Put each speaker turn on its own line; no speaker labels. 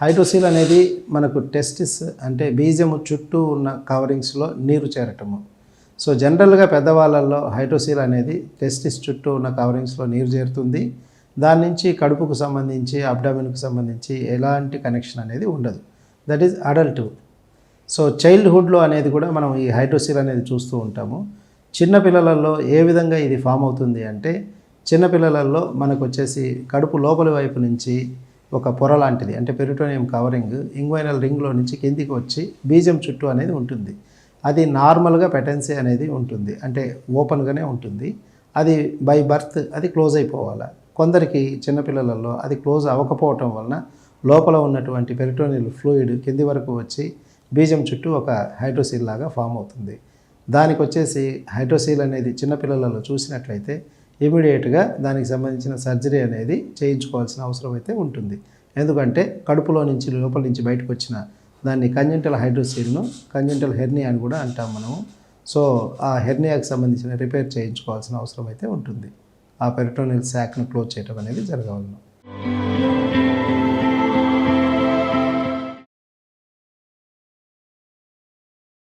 Hydrocele అనేది మనకు testis అంటే బీజము చుట్టూ ఉన్న కవరింగ్స్లో నీరు చేరటము. సో జనరల్గా పెద్దవాళ్ళల్లో హైడ్రోసీల్ అనేది టెస్టిస్ చుట్టూ ఉన్న కవరింగ్స్లో నీరు చేరుతుంది. దాని నుంచి కడుపుకు సంబంధించి అబ్డామిన్కు సంబంధించి ఎలాంటి కనెక్షన్ అనేది ఉండదు. That is adult. సో చైల్డ్హుడ్లో అనేది కూడా మనం ఈ హైడ్రోసీల్ అనేది చూస్తూ ఉంటాము. చిన్నపిల్లలలో ఏ విధంగా ఇది ఫామ్ అవుతుంది అంటే, చిన్నపిల్లలలో మనకు వచ్చేసి కడుపు లోపలి వైపు నుంచి ఒక పొర లాంటిది అంటే పెరిటోనియం కవరింగ్ ఇంగ్వైనల్ రింగ్లో నుంచి కిందికి వచ్చి బీజం చుట్టూ అనేది ఉంటుంది. అది నార్మల్గా పెటెన్సీ అనేది ఉంటుంది, అంటే ఓపెన్గానే ఉంటుంది. అది బై బర్త్ అది క్లోజ్ అయిపోవాలి. కొందరికి చిన్నపిల్లలలో అది క్లోజ్ అవ్వకపోవటం వలన లోపల ఉన్నటువంటి పెరిటోనియల్ ఫ్లూయిడ్ కింది వరకు వచ్చి బీజం చుట్టూ ఒక హైడ్రోసీల్ లాగా ఫామ్ అవుతుంది. దానికి వచ్చేసి హైడ్రోసీల్ అనేది చిన్నపిల్లలలో చూసినట్లయితే ఇమీడియట్గా దానికి సంబంధించిన సర్జరీ అనేది చేయించుకోవాల్సిన అవసరం అయితే ఉంటుంది. ఎందుకంటే కడుపులో నుంచి లోపల నుంచి బయటకు వచ్చిన దాన్ని కంజెంటల్ హైడ్రోసీల్ను కంజెంటల్ హెర్నియా అని కూడా అంటాం మనము. సో ఆ హెర్నియాకి సంబంధించిన రిపేర్ చేయించుకోవాల్సిన అవసరం అయితే ఉంటుంది. ఆ పెరిటోనియల్ శాక్ను క్లోజ్ చేయడం అనేది జరగవలను.